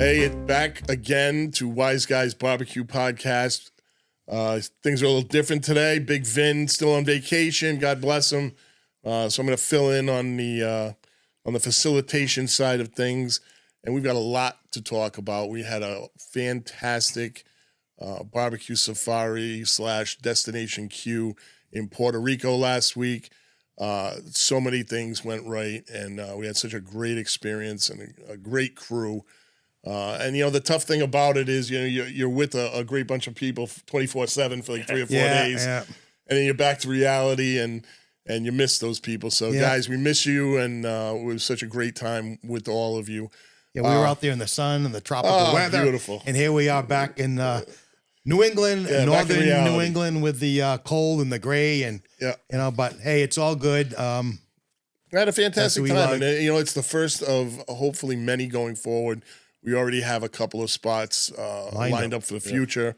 Hey, it's back again to Wise Guys Barbecue Podcast. Things are a little different today. Big Vin still on vacation. God bless him. So I'm going to fill in on the facilitation side of things, and we've got a lot to talk about. We had a fantastic barbecue safari / destination Q in Puerto Rico last week. So many things went right, and we had such a great experience and a great crew. And the tough thing about it is, you're with a great bunch of people 24/7 for like 3 or 4 days, and then you're back to reality, and you miss those people. So guys, we miss you, and it was such a great time with all of you. Yeah, we were out there in the sun and the tropical weather. Beautiful. And here we are back in New England, northern New England, with the cold and the gray, and but hey, it's all good. I had a fantastic time, and it's the first of hopefully many going forward. We already have a couple of spots lined up for the future,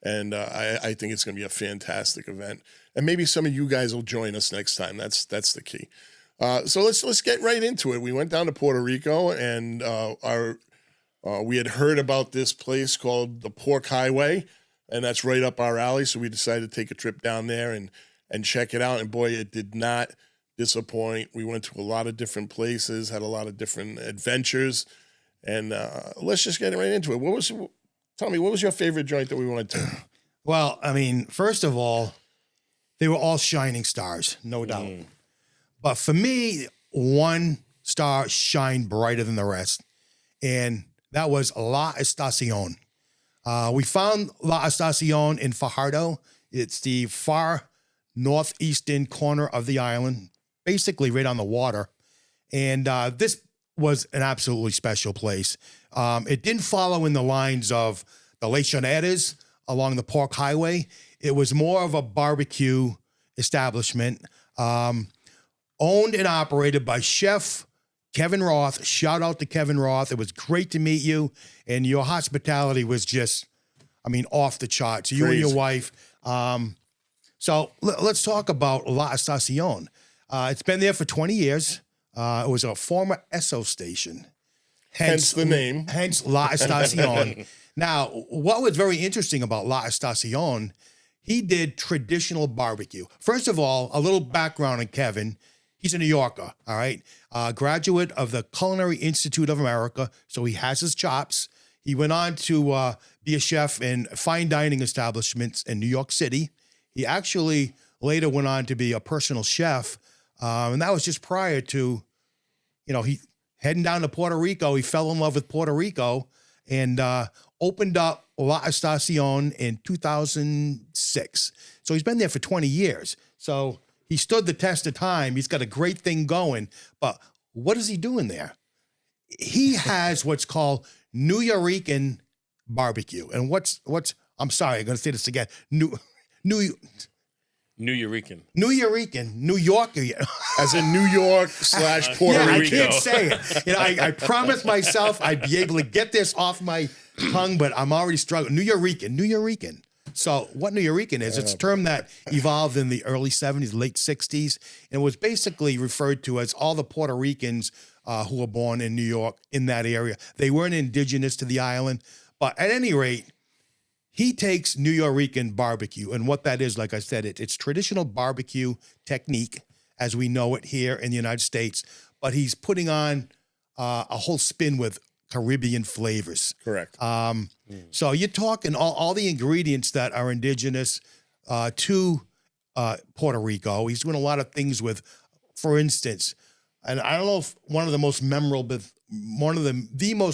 and I think it's going to be a fantastic event. And maybe some of you guys will join us next time. That's the key. So let's get right into it. We went down to Puerto Rico, and we had heard about this place called the Pork Highway, and that's right up our alley. So we decided to take a trip down there and check it out. And boy, it did not disappoint. We went to a lot of different places, had a lot of different adventures. And let's just get right into it. Tell me, what was your favorite joint that we went to? Well, I mean, first of all, they were all shining stars, no doubt. But for me, one star shined brighter than the rest, and that was La Estación. We found La Estación in Fajardo. It's the far northeastern corner of the island, basically right on the water. And this was an absolutely special place. It didn't follow in the lines of the Lechoneras along the Pork Highway. It was more of a barbecue establishment, owned and operated by Chef Kevin Roth. Shout out to Kevin Roth. It was great to meet you, and your hospitality was just, off the charts. You and your wife. So let's talk about La Estación. It's been there for 20 years. It was a former Esso station. Hence the name. Hence La Estación. Now, what was very interesting about La Estación, he did traditional barbecue. First of all, a little background on Kevin. He's a New Yorker, all right? Graduate of the Culinary Institute of America, so he has his chops. He went on to be a chef in fine dining establishments in New York City. He actually later went on to be a personal chef, and that was just prior to, he heading down to Puerto Rico. He fell in love with Puerto Rico and opened up La Estación in 2006. So he's been there for 20 years. So he stood the test of time. He's got a great thing going. But what is he doing there? He has what's called New Yorican barbecue. And I'm sorry, I'm going to say this again. New Yorican. New Yorker. As in New York / Puerto Rico. I can't say it. I promised myself I'd be able to get this off my tongue, but I'm already struggling. New Yorican. So what New Yorican is, it's a term that evolved in the early 70s, late 60s, and was basically referred to as all the Puerto Ricans who were born in New York, in that area. They weren't indigenous to the island, but at any rate, he takes New Yorican barbecue, and what that is, like I said, it's traditional barbecue technique as we know it here in the United States, but he's putting on a whole spin with Caribbean flavors. Correct. So you're talking all the ingredients that are indigenous to Puerto Rico. He's doing a lot of things with, for instance, and I don't know if one of the most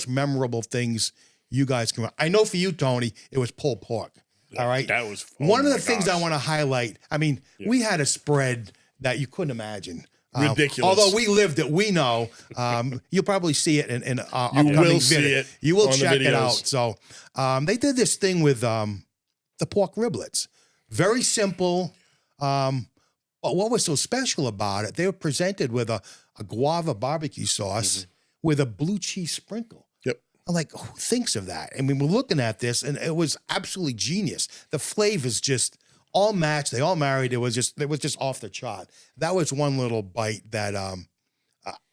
memorable things you guys can. I know for you, Tony, it was pulled pork. All right. That was one of the things I want to highlight. We had a spread that you couldn't imagine. Ridiculous. Although we lived it, we know. You'll probably see it in our upcoming video. See it. You will check it out. So they did this thing with the pork riblets. Very simple. But what was so special about it, they were presented with a guava barbecue sauce with a blue cheese sprinkle. I'm like, who thinks of that? We're looking at this, and it was absolutely genius. The flavors just all matched. They all married. It was just off the chart. That was one little bite that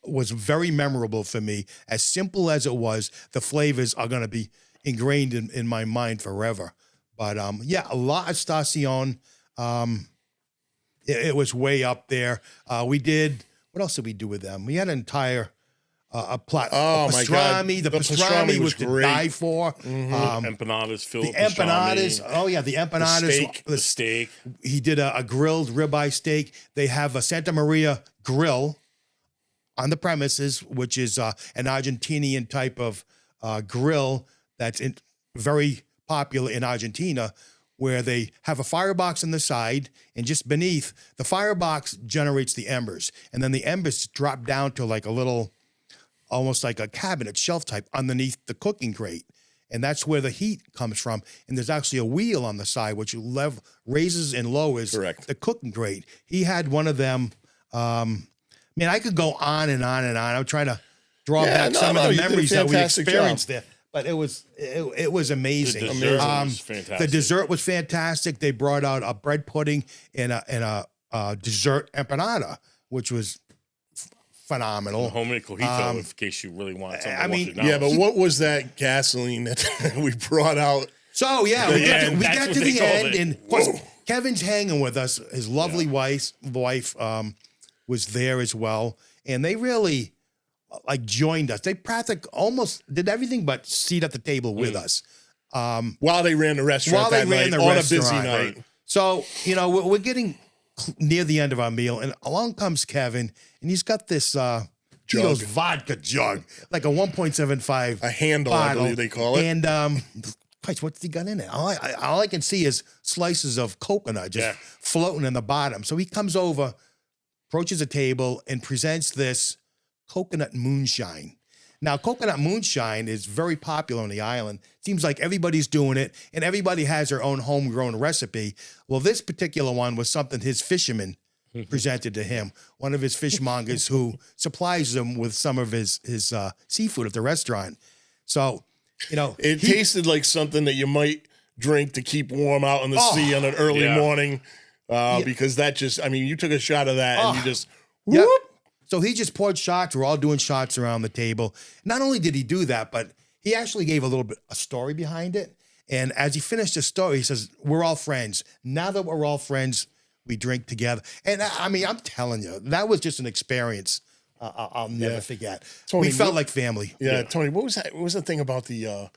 was very memorable for me. As simple as it was, the flavors are going to be ingrained in my mind forever. But yeah, a lot of Estación. It was way up there. We did, what else did we do with them? We had an entire a my God. pastrami. The pastrami pastrami was to great. die for. Empanadas, The Philip. empanadas. Oh yeah, the empanadas. The steak. He did a grilled ribeye steak. They have a Santa Maria grill on the premises, which is an Argentinian type of grill that's very popular in Argentina, where they have a firebox on the side, and just beneath, the firebox generates the embers. And then the embers drop down to like a little, almost like a cabinet shelf type underneath the cooking grate. And that's where the heat comes from. And there's actually a wheel on the side, which raises and lowers the cooking grate. He had one of them. Man, I could go on and on and on. I'm trying to draw back some of the memories that we experienced there. But it was amazing. The dessert was fantastic. The dessert was fantastic. They brought out a bread pudding and a dessert empanada, which was phenomenal. Homemade cojito, in case you really want something. Yeah, but what was that gasoline that we brought out? So yeah, we got to the end, and of course, Kevin's hanging with us. His lovely wife was there as well, and they really joined us. They practically almost did everything but seat at the table with us. While they ran the restaurant on a busy night. So, we're getting near the end of our meal, and along comes Kevin, and he's got this Cheetos vodka jug, like a 1.75. A handle, bottle. I believe they call it. And, Christ, what's he got in it? All I can see is slices of coconut just floating in the bottom. So he comes over, approaches a table, and presents this coconut moonshine. Now, coconut moonshine is very popular on the island. Seems like everybody's doing it, and everybody has their own homegrown recipe. Well, this particular one was something his fisherman presented to him, one of his fishmongers who supplies him with some of his seafood at the restaurant. So, it tasted like something that you might drink to keep warm out in the sea on an early morning, because that just, you took a shot of that and you just, whoop. So he just poured shots. We're all doing shots around the table. Not only did he do that, but he actually gave a story behind it. And as he finished the story, he says, we're all friends. Now that we're all friends, we drink together. And I'm telling you, that was just an experience I'll never forget. Tony, we felt like family. Yeah, Tony, what was that? What was the thing about the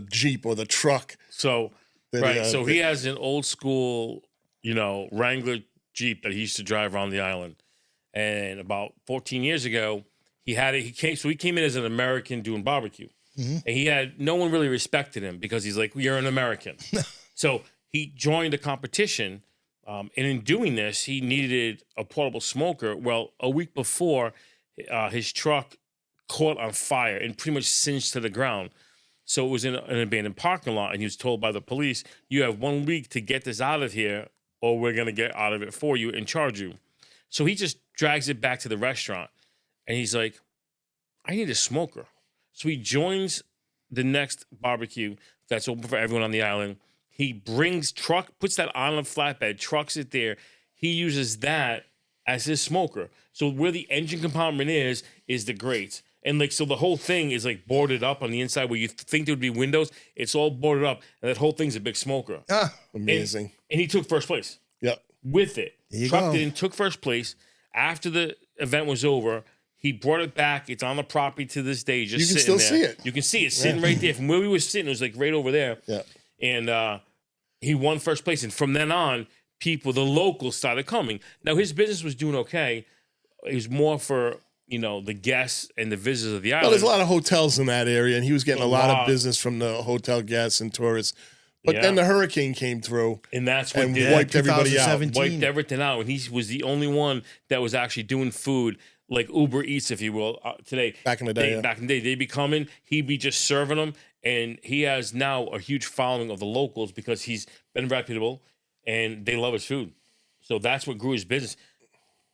Jeep or the truck? So, so he has an old school, Wrangler Jeep that he used to drive around the island. And about 14 years ago, he came in as an American doing barbecue. Mm-hmm. And no one really respected him because he's like, you're an American. So he joined a competition. And in doing this, he needed a portable smoker. Well, a week before, his truck caught on fire and pretty much singed to the ground. So it was in an abandoned parking lot. And he was told by the police, you have 1 week to get this out of here, or we're going to get out of it for you and charge you. So he just drags it back to the restaurant, and he's like, I need a smoker. So he joins the next barbecue that's open for everyone on the island. He puts that on a flatbed, trucks it there. He uses that as his smoker. So where the engine compartment is the grate. And so the whole thing is boarded up on the inside where you think there would be windows. It's all boarded up, and that whole thing's a big smoker. Amazing. And he took first place. Yep. With it. Trucked it in, took first place. After the event was over, he brought it back. It's on the property to this day. Just you can sitting still there. see it. You can see it sitting right there. From where we were sitting, it was right over there. Yeah. And he won first place. And from then on, the locals started coming. Now, his business was doing okay. It was more for, the guests and the visitors of the island. Well, there's a lot of hotels in that area, and he was getting a lot of business from the hotel guests and tourists. But then the hurricane came through, and that's what wiped everybody out. Wiped everything out, and he was the only one that was actually doing food like Uber Eats, if you will, today. Back in the day, they'd be coming, he'd be just serving them, and he has now a huge following of the locals because he's been reputable, and they love his food. So that's what grew his business.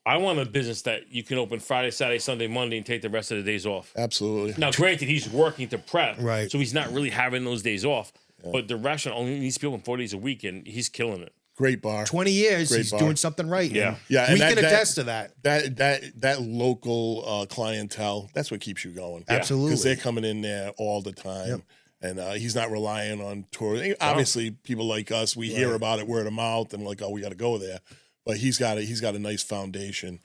I want a business that you can open Friday, Saturday, Sunday, Monday, and take the rest of the days off. Absolutely. Now, granted, he's working to prep, right? So he's not really having those days off. But the restaurant only needs to be open 4 days a week, and he's killing it. Great bar. 20 years, Great he's bar. doing something right. Yeah. Yeah, We and can attest to that. That local clientele, that's what keeps you going. Absolutely. Because they're coming in there all the time. Yep. And he's not relying on tours. Obviously, people like us, we hear about it word of mouth and like, oh, we got to go there. But he's got a nice foundation.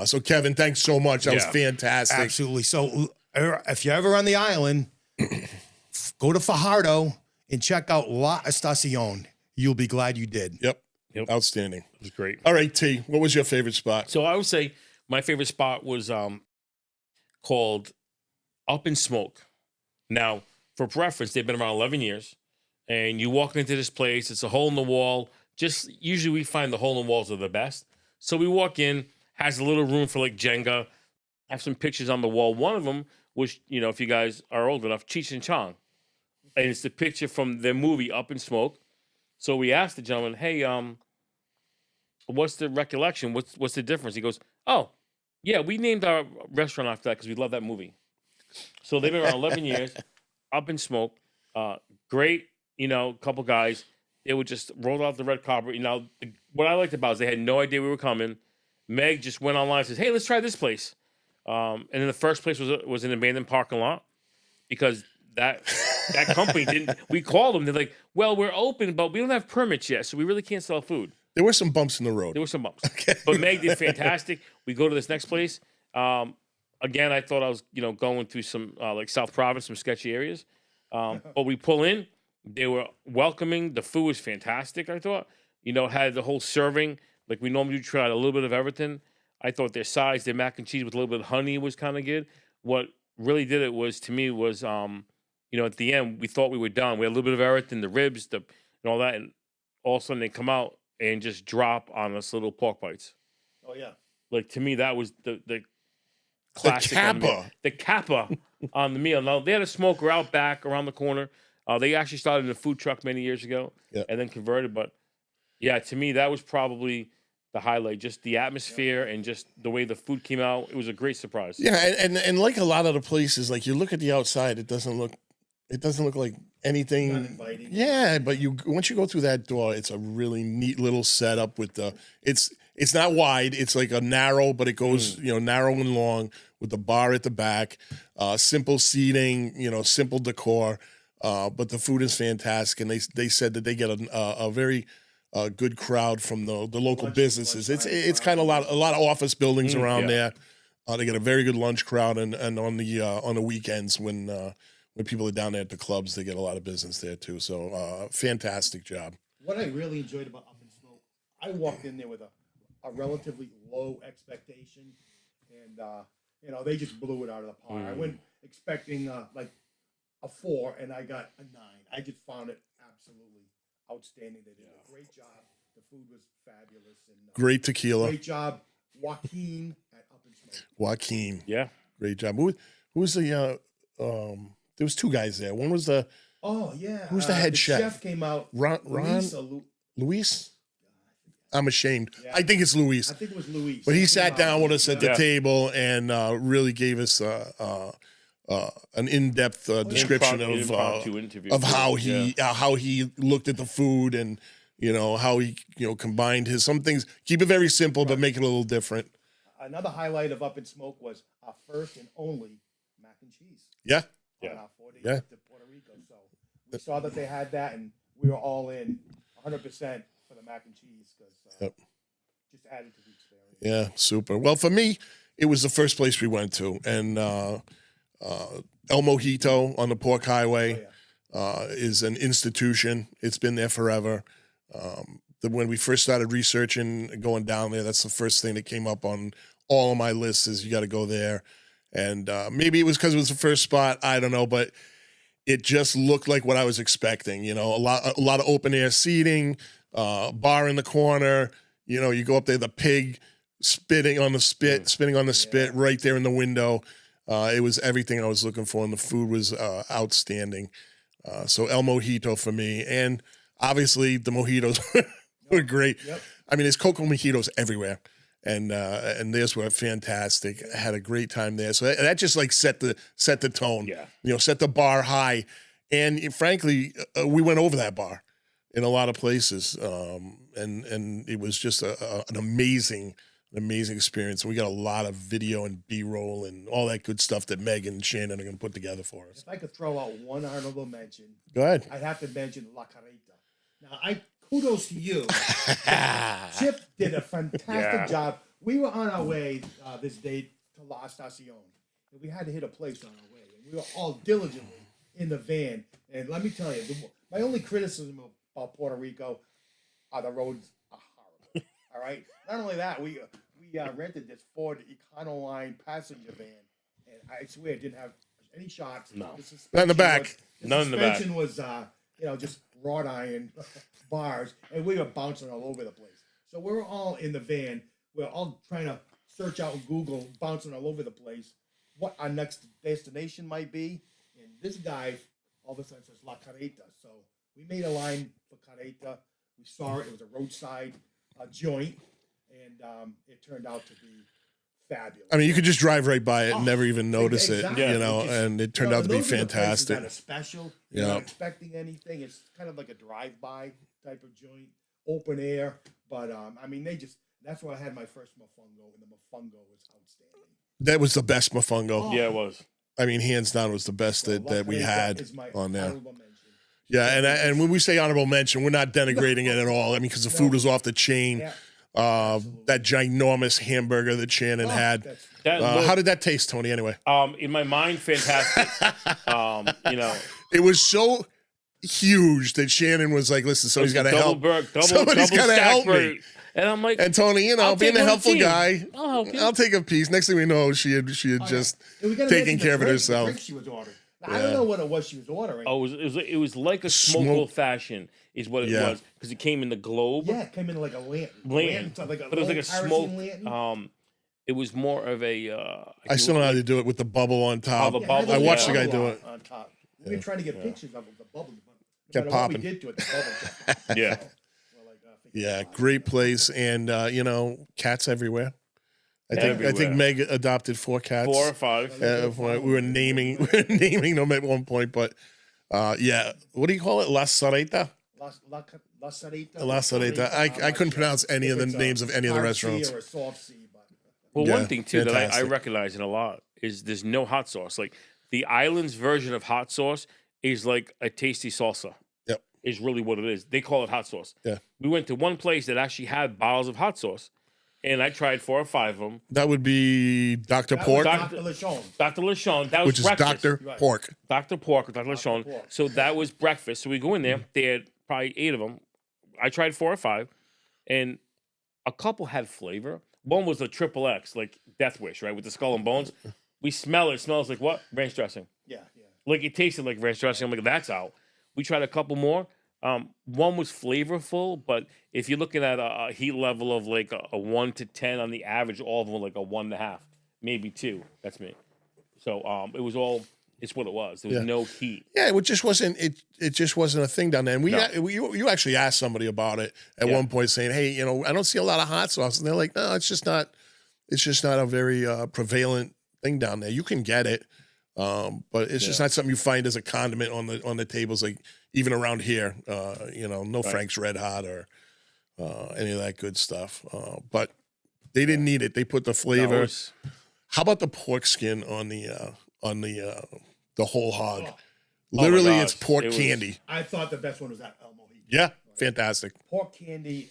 So Kevin, thanks so much. That was fantastic. Absolutely. So if you're ever on the island, go to Fajardo and check out La Estación. You'll be glad you did. Yep. Outstanding. It was great. All right, T, what was your favorite spot? So I would say my favorite spot was called Up in Smoke. Now, for reference, they've been around 11 years. And you walk into this place, it's a hole in the wall. Just usually we find the hole in the walls are the best. So we walk in, has a little room for like Jenga, have some pictures on the wall. One of them was, if you guys are old enough, Cheech and Chong. And it's the picture from their movie Up in Smoke. So we asked the gentleman, hey, what's the recollection? What's the difference? He goes, oh, yeah, we named our restaurant after that because we love that movie. So they've been around 11 years, Up in Smoke. Great, couple guys. They would just roll out the red carpet. What I liked about it is they had no idea we were coming. Meg just went online and says, hey, let's try this place. And then the first place was an abandoned parking lot because that company didn't. We called them. They're like, well, we're open, but we don't have permits yet, so we really can't sell food. There were some bumps in the road. There were some bumps. Okay. But Meg did fantastic. We go to this next place. Again, I thought I was, going through some like South Province, some sketchy areas. But we pull in. They were welcoming. The food was fantastic, I thought. Had the whole serving. Like we normally try a little bit of everything. I thought their sides, their mac and cheese with a little bit of honey was kind of good. What really did it was, to me, was, at the end, we thought we were done. We had a little bit of everything, the ribs, and all that. And all of a sudden they come out and just drop on us little pork bites. Oh, yeah. Like, to me, that was the classic. The Kappa on the meal. Now, they had a smoker out back around the corner. They actually started in a food truck many years ago and then converted. But, yeah, to me, that was probably the highlight. Just the atmosphere and just the way the food came out. It was a great surprise. Yeah, and like a lot of the places, like you look at the outside, it doesn't look like anything. Yeah, but once you go through that door, it's a really neat little setup with it's not wide, it's like a narrow, but it goes, narrow and long with the bar at the back, simple seating, simple decor, but the food is fantastic. And they said that they get a very good crowd from the local businesses. It's kind of a lot of office buildings around there. They get a very good lunch crowd, and on the weekends when people are down there at the clubs, they get a lot of business there too. So fantastic job. What I really enjoyed about Up in Smoke, I walked in there with a relatively low expectation, and they just blew it out of the park. I went expecting like a 4, and I got a 9. I just found it absolutely outstanding. They did a great job. The food was fabulous. And great tequila. Great job, Joaquin at Up in Smoke. Joaquin. Yeah. Great job. Who was the there was 2 guys there. One was the who's the head chef? Chef came out. Ron Luis? I'm ashamed. Yeah. I think it's Luis. I think it was Luis. But he sat down with us at the table and really gave us an in-depth description of how he looked at the food and how he combined some things. Keep it very simple, but make it a little different. Another highlight of Up in Smoke was our first and only mac and cheese. Yeah. On our 40 to Puerto Rico. So we saw that they had that, and we were all in 100% for the mac and cheese because just added to the experience. Yeah, super. Well, for me, it was the first place we went to, and El Mojito on the Pork Highway is an institution. It's been there forever. When we first started researching and going down there, that's the first thing that came up on all of my lists is you got to go there. And maybe it was because it was the first spot. I don't know, but it just looked like what I was expecting. A lot of open air seating, bar in the corner. You go up there, the pig spitting on the spit right there in the window. It was everything I was looking for, and the food was outstanding. So El Mojito for me, and obviously the mojitos were great. Yep. I mean, there's cocoa mojitos everywhere. And theirs were fantastic. I had a great time there. So that just like set the tone. Yeah. Set the bar high. And frankly, we went over that bar. in a lot of places, and it was just an amazing experience. And we got a lot of video and B-roll and all that good stuff that Meg and Shannon are going to put together for us. If I could throw out one honorable mention, Go ahead. I'd have to mention La Carreta. Now, kudos to you. Chip did a fantastic job. We were on our way this day to La Estación, and we had to hit a place on our way. And we were all diligently in the van. And let me tell you, my only criticism about Puerto Rico are the roads are horrible. All right? Not only that, we rented this Ford Econoline passenger van, and I swear it didn't have any shocks. No. Not in the back. None in the back. Suspension was, just wrought iron bars, and we were bouncing all over the place. So we were all in the van. We're all trying to search out Google, bouncing all over the place, what our next destination might be. And this guy all of a sudden says La Carreta. So we made a line for Carreta. We saw it. It was a roadside joint, and it turned out to be fabulous. I mean, you could just drive right by it and never even notice exactly. it, and it turned out to be fantastic. Kind of special. You're not expecting anything. It's kind of like a drive-by type of joint, open air. But I mean, that's where I had my first mofongo, and the mofongo was outstanding. That was the best mofongo. Yeah, it was. I mean, hands down, was the best that we had on there. Mention. Yeah, and when we say honorable mention, we're not denigrating it at all. I mean, because the food was off the chain. Yeah. That ginormous hamburger that Shannon had. How did that taste, Tony? Anyway, in my mind, fantastic. It was so huge that Shannon was like, "Listen, somebody's got to help. Somebody's got to help me." And I'm like, and Tony, being a helpful guy, I'll help you. I'll take a piece. Next thing we know, she had just taken care of it herself. She was ordering. I don't know what it was she was ordering. Oh, it was like a smoked old fashioned is what it was, because it came in the globe. Yeah, it came in like a lantern. But it was like a smoked lantern. It was more of a. I still know how to do it with the bubble on top. I watched the guy do it on top. We were trying to get pictures of the bubble. Kept popping. What we did to it, the bubble kept Yeah. Yeah, great place, and cats everywhere. I think Meg adopted 4 cats. 4 or 5. We were naming them at one point, but what do you call it? La Sareta? La Sareta. La Sareta. I couldn't pronounce any of the names of any of the restaurants. Or a soft C, but one thing too that I recognize in a lot is there's no hot sauce. Like the island's version of hot sauce is like a tasty salsa. Yep. Is really what it is. They call it hot sauce. Yeah. We went to one place that actually had bottles of hot sauce, and I tried 4 or 5 of them. That would be Dr. Pork. Dr. Lechon. Dr. Lechon. That was which is breakfast. Dr. Pork. Dr. Pork or Dr. Lechon. So that was breakfast. So we go in there. They had probably 8 of them. I tried 4 or 5, and a couple had flavor. One was a XXX, like Death Wish, right, with the skull and bones. We smell it. It smells like what? Ranch dressing. Yeah. Like it tasted like ranch dressing. I'm like, that's out. We tried a couple more. One was flavorful, but if you're looking at a heat level of like a 1 to 10 on the average, all of them were like a 1.5, maybe 2. That's me. So it was all. It's what it was. There was no heat. Yeah, it just wasn't. It just wasn't a thing down there. And you actually asked somebody about it at one point, saying, "Hey, I don't see a lot of hot sauce," and they're like, "No, it's just not. It's just not a very prevalent thing down there. You can get it, but it's just not something you find as a condiment on the tables, like even around here. No Frank's Red Hot or any of that good stuff. But they didn't need it. They put the flavor. How about the pork skin on the whole hog? Literally, it's pork candy. I thought the best one was that El Mojito. Yeah, fantastic. Pork candy,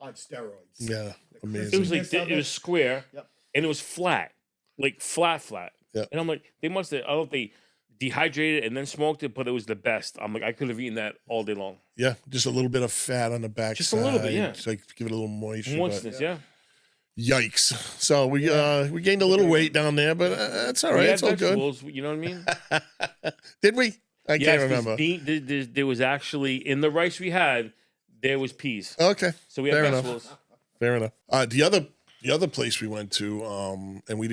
on steroids. Yeah, amazing. It was square, and it was flat, like flat. Yeah. And I'm like, they must have. I don't know if they dehydrated it and then smoked it, but it was the best. I'm like, I could have eaten that all day long. Yeah, just a little bit of fat on the back. Just a little bit, yeah. To give it a little moisture. Moistness, yeah. Yikes! So we gained a little weight down there, but that's all right. It's all good. You know what I mean? Did we? I can't remember. There was actually in the rice we had, there was peas. Okay, so we had vegetables. Fair enough. The other place we went to, and we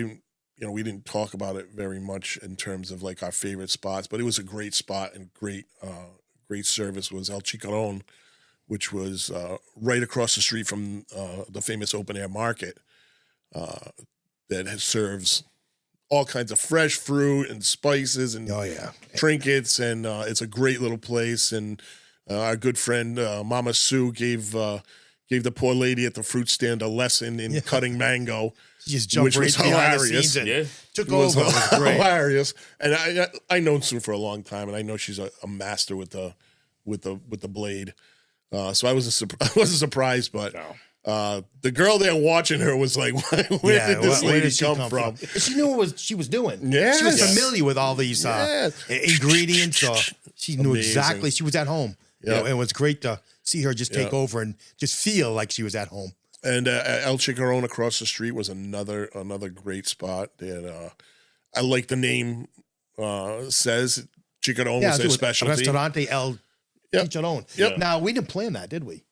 didn't talk about it very much in terms of like our favorite spots, but it was a great spot and great service. Was El Chicarron, which was right across the street from the famous open air market that serves all kinds of fresh fruit and spices and trinkets, and it's a great little place. And Our good friend Mama Sue gave the poor lady at the fruit stand a lesson in cutting mango. She just jumped which right was behind the hilarious. scenes and Yeah. took It was over. It was great. hilarious. And I known Sue for a long time, and I know she's a master with the blade. So I wasn't surprised, but the girl there watching her was like, "Where did this lady come from?" She knew what she was doing. Yes. She was familiar with all these ingredients. She knew exactly. She was at home. You know, and it was great to see her just take over and just feel like she was at home. And El Chicharron across the street was another great spot. And I like the name says Chicharron was their specialty. Restaurante El Chicharron. Yep. Now, we didn't plan that, did we?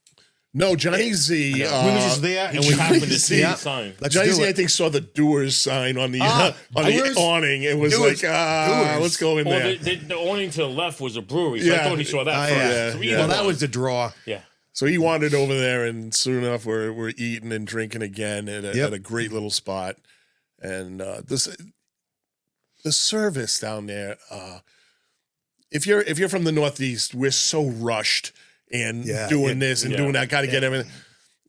No, Johnny Z. We were just there and we happened to see Yeah. the sign. Let's Johnny do Z, it. I think, saw the Doers sign on the Doers? awning. It was Doers. like, let's go in Well, there. the awning to the left was a brewery, so I Yeah. thought he saw that Oh, first. yeah. So we Well, either that one. was the draw. Yeah. So he wandered over there, and soon enough, we're eating and drinking again at a great little spot. And the service down there, if you're from the Northeast, we're so rushed and doing this and doing that. Got to get everything.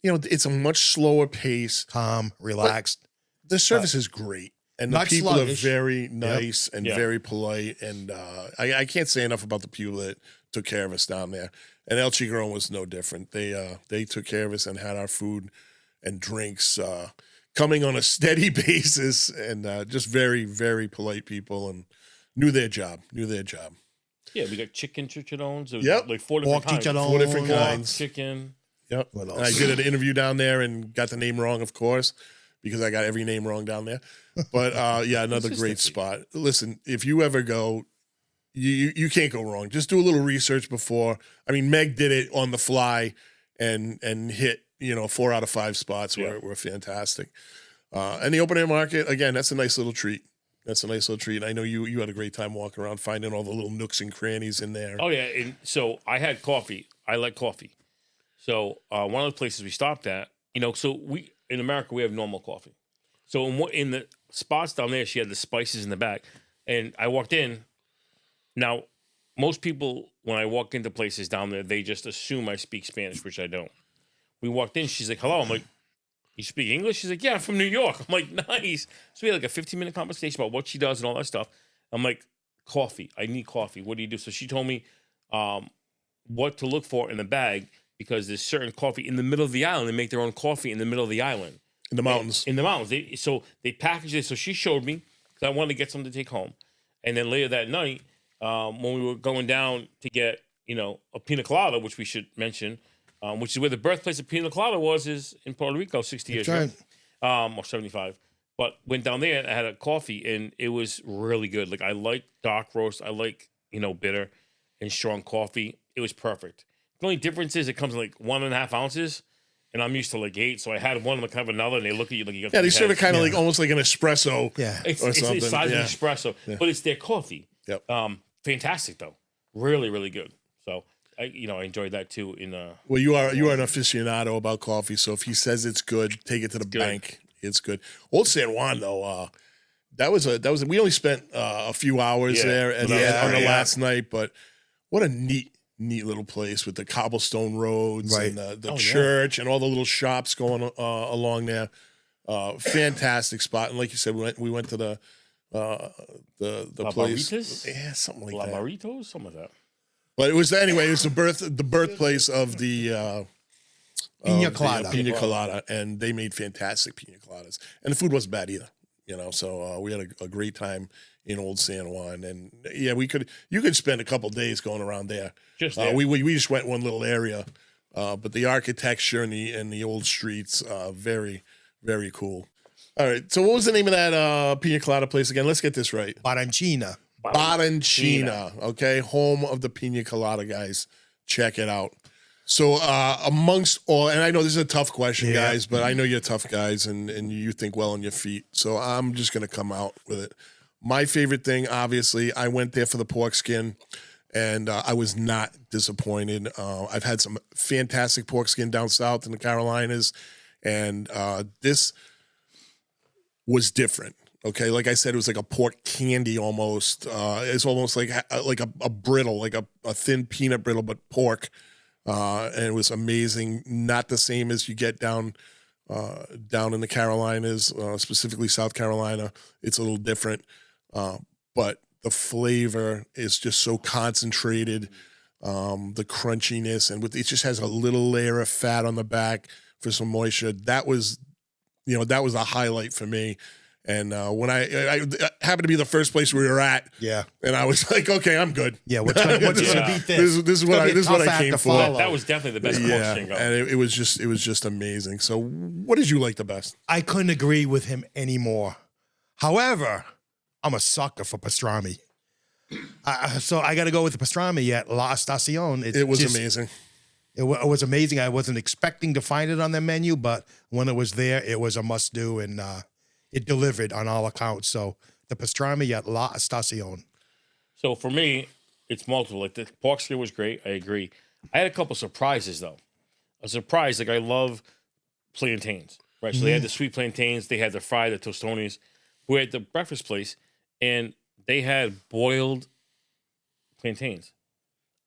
You know, it's a much slower pace. Calm, relaxed. The service is great, and the not people sluggish. are very nice and very polite. And I can't say enough about the people that took care of us down there. And El Chicharron was no different. They took care of us and had our food and drinks coming on a steady basis, and just very, very polite people, and knew their job. Yeah, we got chicken chicharrones. Yep. Like 4 different Pork kinds. chicharron. 4 different Pork, kinds. chicken. Yep. What And I else? did an interview down there and got the name wrong, of course, because I got every name wrong down there. But another great spot. Listen, if you ever go, you can't go wrong. Just do a little research before. I mean, Meg did it on the fly and hit 4 out of 5 spots were fantastic. And the open air market, again, that's a nice little treat. I know you had a great time walking around, finding all the little nooks and crannies in there. Oh, yeah. And so I had coffee. I like coffee. So one of the places we stopped at, so we in America, we have normal coffee. So in the spots down there, she had the spices in the back. And I walked in. Now, most people, when I walk into places down there, they just assume I speak Spanish, which I don't. We walked in. She's like, hello. I'm like, you speak English? She's like, yeah, I'm from New York. I'm like, nice. So we had like a 15-minute conversation about what she does and all that stuff. I'm like, coffee. I need coffee. What do you do? So she told me what to look for in the bag, because there's certain coffee in the middle of the island. They make their own coffee in the middle of the island. In the mountains. In the mountains. So they packaged it. So she showed me, because I wanted to get something to take home. And then later that night, when we were going down to get, a pina colada, which we should mention, which is where the birthplace of pina colada is in Puerto Rico 60 years ago. Or 75. But went down there and I had a coffee, and it was really good. Like, I like dark roast. I like, bitter and strong coffee. It was perfect. The only difference is it comes in like 1.5 ounces, and I'm used to like 8. So I had one, like, have another, and they look at you like you got. Yeah, they serve it kind of like almost like an espresso. Yeah. It's or the something. size of an espresso, but it's their coffee. Yep. Fantastic though, really, really good. So I enjoyed that too. Well, you are an aficionado about coffee, so if he says it's good, take it to the bank. It's good. Old San Juan though, that was we only spent a few hours there on the last night, but what a neat little place with the cobblestone roads and the church and all the little shops going along there. Fantastic spot, and like you said, we went to the place. Barritas? Yeah, something like La that. Maritos, some of that. But it was the birthplace of the Piña colada. Piña colada, and they made fantastic piña coladas, and the food wasn't bad either. So we had a great time in Old San Juan, and you could spend a couple days going around there. Just there. We just went one little area, but the architecture and the old streets, very, very cool. All right, so what was the name of that piña colada place again? Let's get this right. Barranchina. Barranchina, okay, home of the piña colada, guys. Check it out. So amongst all, and I know this is a tough question, guys, but I know you're tough guys and you think well on your feet. So I'm just going to come out with it. My favorite thing, obviously, I went there for the pork skin, and I was not disappointed. I've had some fantastic pork skin down south in the Carolinas, and this was different. Okay, like I said, it was like a pork candy almost. It's almost like a brittle, like a thin peanut brittle, but pork. And it was amazing. Not the same as you get down in the Carolinas, specifically South Carolina. It's a little different, but the flavor is just so concentrated. The crunchiness, and it just has a little layer of fat on the back for some moisture. That was a highlight for me. And when I happened to be the first place we were at, and I was like, okay, I'm good. Yeah, what's gonna beat this? This is what I came for. That was definitely the best pork and it was just amazing. So, what did you like the best? I couldn't agree with him anymore. However, I'm a sucker for pastrami. So I got to go with the pastrami at La Estación. It was amazing. It was amazing. I wasn't expecting to find it on their menu, but when it was there, it was a must-do, and it delivered on all accounts. So the pastrami at La Estación. So for me, it's multiple. Like the pork stew was great. I agree. I had a couple surprises though. A surprise, like I love plantains, right? So they had the sweet plantains. They had the fried, the tostones. We're at the breakfast place, and they had boiled plantains.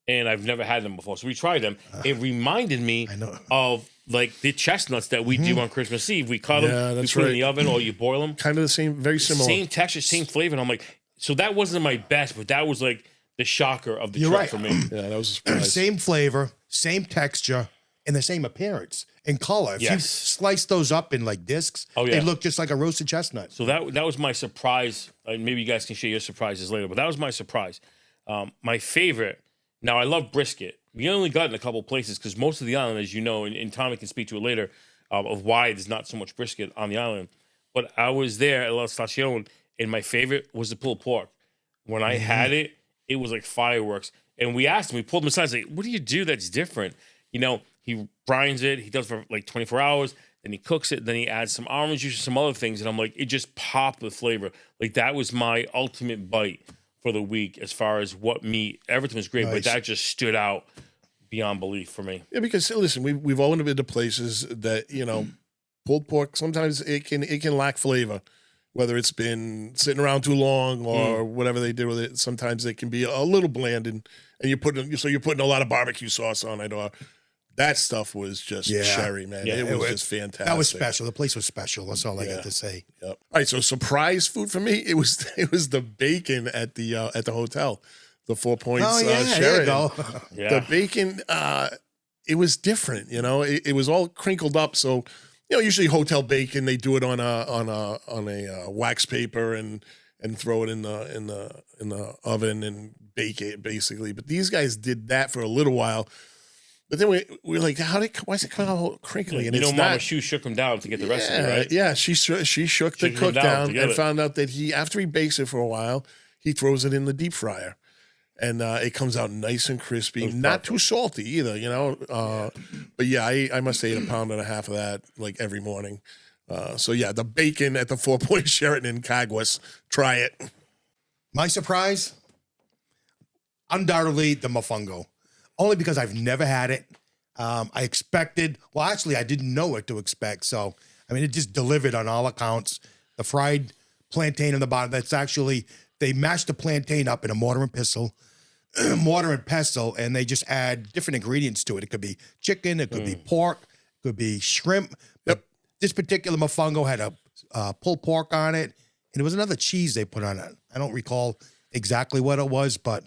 And I've never had them before. So we tried them. It reminded me of like the chestnuts that we do on Christmas Eve. We cut them, we put them in the oven, or you boil them. Kind of the same, very similar. Same texture, same flavor. And I'm like, so that wasn't my best, but that was like the shocker of the trip for me. Yeah, that was a surprise. Same flavor, same texture, and the same appearance and color. If you slice those up in like discs, they look just like a roasted chestnut. So that was my surprise. Maybe you guys can share your surprises later, but that was my surprise. My favorite. Now, I love brisket. We only got in a couple places because most of the island, as you know, and Tommy can speak to it later, of why there's not so much brisket on the island. But I was there at La Estación, and my favorite was the pulled pork. When I had it, it was like fireworks. And we asked him, we pulled him aside, like, what do you do that's different? You know, he brines it, he does it for like 24 hours, then he cooks it, then he adds some orange juice and some other things. And I'm like, it just popped with flavor. Like, that was my ultimate bite for the week as far as what meat. Everything was great, but that just stood out beyond belief for me. Yeah, because listen, we've all been to places that, you know, pulled pork, sometimes it can lack flavor, whether it's been sitting around too long or whatever they did with it. Sometimes it can be a little bland, and you're putting a lot of barbecue sauce on it, or that stuff was just cherry, man. Yeah, it was just fantastic. That was special. The place was special. That's all I got to say. Yep. All right, so surprise food for me, it was the bacon at the hotel, the 4 Points. Oh yeah, Sheraton. there you go. The bacon, it was different. You know, it was all crinkled up. So, you know, usually hotel bacon, they do it on a wax paper and throw it in the oven and bake it basically. But these guys did that for a little while. But then we were like, why is it coming out crinkly? And you know, Mama Shu shook him down to get the recipe, right? Yeah, she shook the cook down and found out that after he bakes it for a while, he throws it in the deep fryer. And it comes out nice and crispy, not too salty either, you know. But yeah, I must say 1.5 pounds of that like every morning. So yeah, the bacon at the 4 Point Sheraton in Caguas, try it. My surprise, undoubtedly the mofongo. Only because I've never had it. I expected, well, actually, I didn't know what to expect. So, I mean, it just delivered on all accounts. The fried plantain on the bottom, that's actually, they mashed the plantain up in a mortar and pestle, and they just add different ingredients to it. It could be chicken, it could be pork, it could be shrimp. But this particular mofongo had a pulled pork on it, and there was another cheese they put on it. I don't recall exactly what it was, but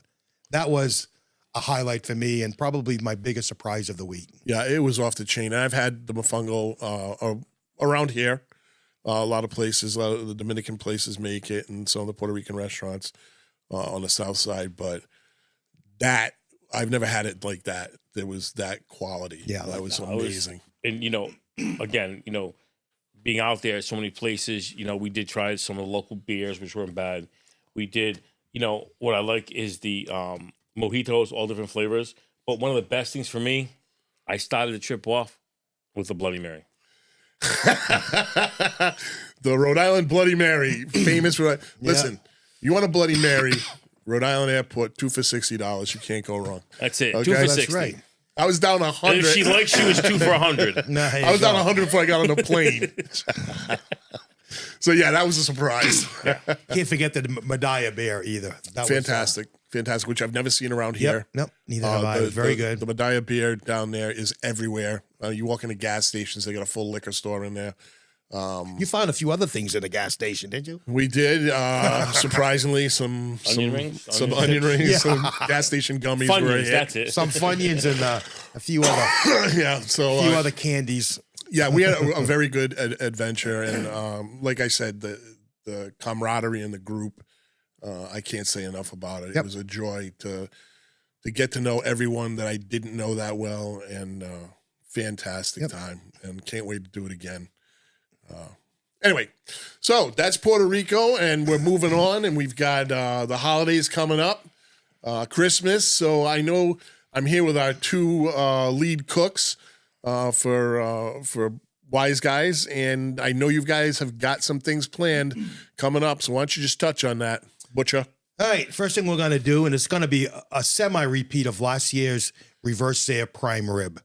that was a highlight for me and probably my biggest surprise of the week. Yeah, it was off the chain. I've had the mofongo around here. A lot of places, a lot of the Dominican places make it, and some of the Puerto Rican restaurants on the south side. But that, I've never had it like that. There was that quality. Yeah, that was amazing. And, you know, again, you know, being out there at so many places, you know, we did try some of the local beers, which weren't bad. We did, you know, what I like is the Mojitos, all different flavors. But one of the best things for me, I started the trip off with the Bloody Mary. The Rhode Island Bloody Mary, famous for. Listen, you want a Bloody Mary, Rhode Island Airport, 2 for $60. You can't go wrong. That's it. Okay? 2 for That's 60. right. I was down 100. And if she liked, she was 2 for $100. I was down 100 before I got on the plane. So yeah, that was a surprise. Can't forget the Medalla beer either. That Fantastic. Fantastic, which I've never seen around here. Nope, neither have I. It was very good. The Medalla beer down there is everywhere. You walk into gas stations, they got a full liquor store in there. You found a few other things in the gas station, didn't you? We did. Surprisingly, some onion rings, some onion rings, some gas station gummies. Funyuns, that's it. Some Funyuns and a few other other candies. Yeah, we had a very good adventure, and like I said, the camaraderie in the group. I can't say enough about it. It was a joy to get to know everyone that I didn't know that well, and fantastic time, and can't wait to do it again. Anyway, so that's Puerto Rico, and we're moving on, and we've got the holidays coming up, Christmas. So I know I'm here with our two lead cooks for Wise Guys, and I know you guys have got some things planned coming up. So why don't you just touch on that, Butcher? All right, first thing we're going to do, and it's going to be a semi-repeat of last year's reverse sear prime rib.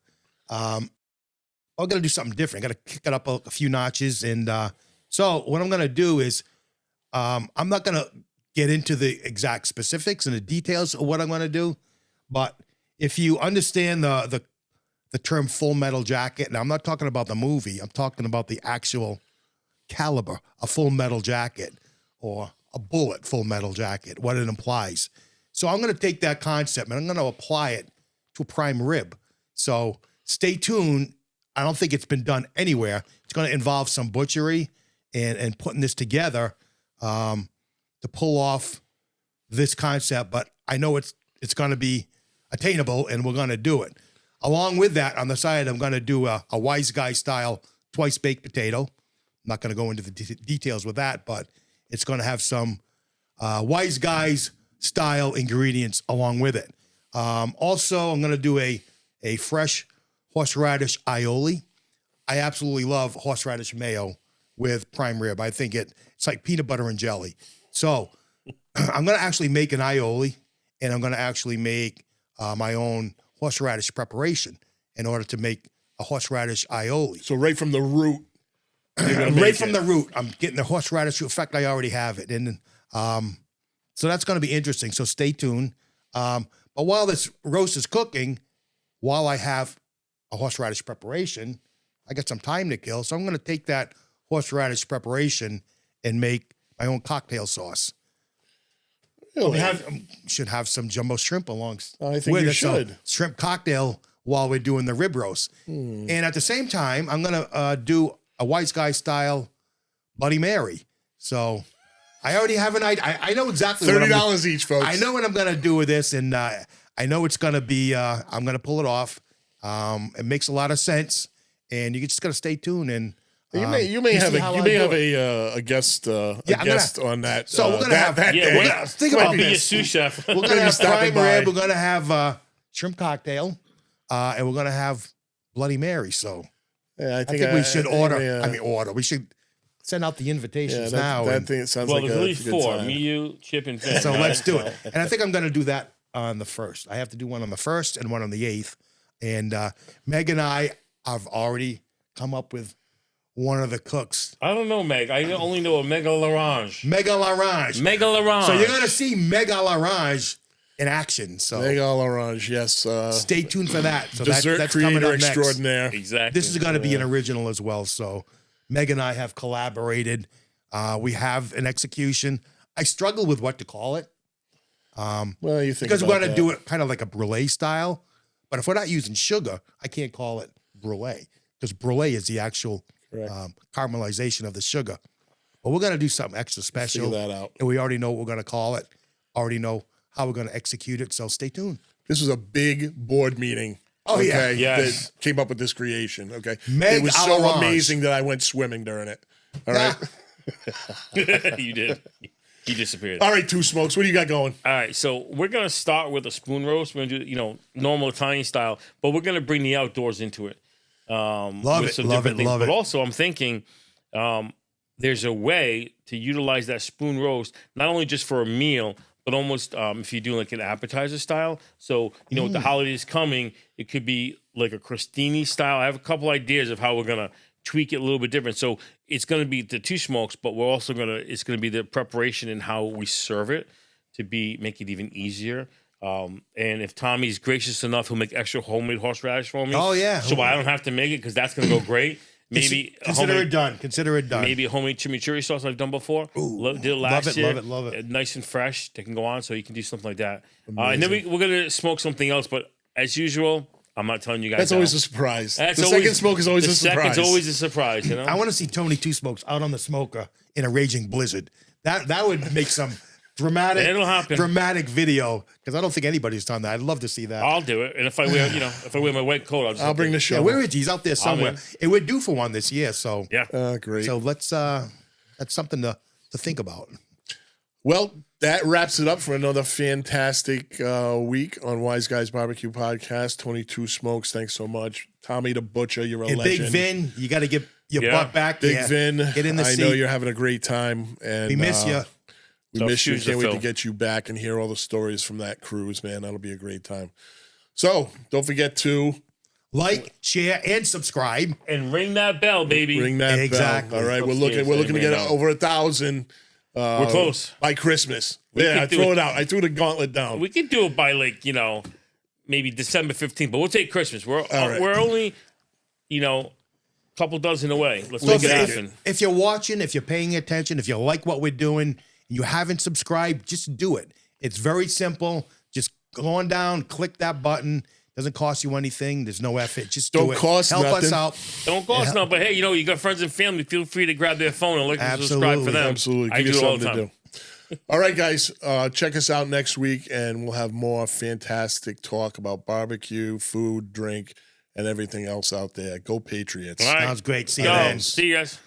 I'm going to do something different. I got to kick it up a few notches. And so what I'm going to do is I'm not going to get into the exact specifics and the details of what I'm going to do. But if you understand the term Full Metal Jacket, and I'm not talking about the movie, I'm talking about the actual caliber, a full metal jacket or a bullet full metal jacket, what it implies. So I'm going to take that concept and I'm going to apply it to a prime rib. So stay tuned. I don't think it's been done anywhere. It's going to involve some butchery and putting this together to pull off this concept. But I know it's going to be attainable, and we're going to do it. Along with that, on the side, I'm going to do a Wise Guy style twice baked potato. I'm not going to go into the details with that, but it's going to have some Wise Guys style ingredients along with it. Also, I'm going to do a fresh horseradish aioli. I absolutely love horseradish mayo with prime rib. I think it's like peanut butter and jelly. So I'm going to actually make an aioli, and I'm going to actually make my own horseradish preparation in order to make a horseradish aioli. So right from the root. Right from the root, I'm getting the horseradish root. In fact, I already have it. And so that's going to be interesting. So stay tuned. But while this roast is cooking, while I have a horseradish preparation, I got some time to kill. So I'm going to take that horseradish preparation and make my own cocktail sauce. Really? Should have some jumbo shrimp along I think with you it. should. So shrimp cocktail while we're doing the rib roast. And at the same time, I'm going to do a Wise Guy style Bloody Mary. So I already have an idea. I know exactly $30 each, folks. I know what I'm going to do with this, and I know it's going to be, I'm going to pull it off. It makes a lot of sense, and you just got to stay tuned. And you may have a guest on that. So we're gonna have think about be a this. sous chef. We're gonna have prime rib. We're gonna have shrimp cocktail, and we're gonna have Bloody Mary. So yeah, I think we should order. We should send out the invitations now. That thing sounds Well, like there's a really good four: time. me, you, Chip, and Finn. So let's do it. And I think I'm gonna do that on the 1st. I have to do one on the 1st and one on the 8th. And Meg and I have already come up with one of the cooks. I don't know, Meg. I only know a Mega L'Orange. Mega L'Orange. Mega L'Orange. So you're going to see Mega L'Orange in action. So Mega L'Orange, yes. stay tuned for that. So dessert that's creator coming up next. extraordinaire. Exactly. This is going to be an original as well. So Meg and I have collaborated. We have an execution. I struggle with what to call it. Well, you think because we're about going to that. do it kind of like a brulee style. But if we're not using sugar, I can't call it brulee because brulee is the actual caramelization of the sugar. But we're going to do something extra special. Figure that out. And we already know what we're going to call it. Already know how we're going to execute it. So stay tuned. This was a big board meeting. Oh, yeah. Yes. That came up with this creation. Okay. Meg it was so L'Orange. amazing that I went swimming during it. All right. You did. He disappeared. All right, Two Smokes. What do you got going? All right, so we're gonna start with a spoon roast. We're gonna do, normal Italian style, but we're gonna bring the outdoors into it. Love it. But also, I'm thinking there's a way to utilize that spoon roast not only just for a meal, but almost if you do like an appetizer style. So with the holidays coming, it could be like a crostini style. I have a couple ideas of how we're gonna tweak it a little bit different. So it's going to be the 2 smokes, but we're also it's going to be the preparation and how we serve it to make it even easier. And if Tommy's gracious enough, he'll make extra homemade horseradish for me. Oh yeah. So I don't have to make it because that's going to go great. Maybe consider it done. Consider it done. Maybe a homemade chimichurri sauce I've done before. Did it last year. Love it. Nice and fresh. They can go on, so you can do something like that. And then we're gonna smoke something else. But as usual, I'm not telling you guys. That's now. always a surprise. The second smoke is always a surprise. The second's always a surprise. You know. I want to see Tony Two Smokes out on the smoker in a raging blizzard. That would make some dramatic video, because I don't think anybody's done that. I'd love to see that. I'll do it, and if I wear my white coat, I'll bring the show. Yeah, where is he? He's out there somewhere. It would do for one this year. So yeah, great. So let's that's something to think about. Well, that wraps it up for another fantastic week on Wise Guys Barbecue Podcast. 22 Smokes, thanks so much. Tommy the Butcher, you're a legend. Big Vin, you got to get your butt back Big there. Vin, get in the seat. I know you're having a great time. And we miss you. We miss you. Can't wait to get you back and hear all the stories from that cruise, man. That'll be a great time. So don't forget to like, share, and subscribe, and ring that bell, baby. Ring that bell. All right, we're looking to get over 1,000. We're close by Christmas. I throw it out. I threw the gauntlet down. We could do it by maybe December 15th, but we'll take Christmas. We're only a couple dozen away. Let's make it happen. If you're watching, if you're paying attention, if you like what we're doing, and you haven't subscribed, just do it. It's very simple. Just go on down, click that button. Doesn't cost you anything. There's no effort. Just do it. Help us out. Don't cost nothing. But hey, you got friends and family. Feel free to grab their phone and look and subscribe for them. Absolutely. I do it all the time. All right, guys. Check us out next week, and we'll have more fantastic talk about barbecue, food, drink, and everything else out there. Go Patriots. Sounds great. See you then. See you guys.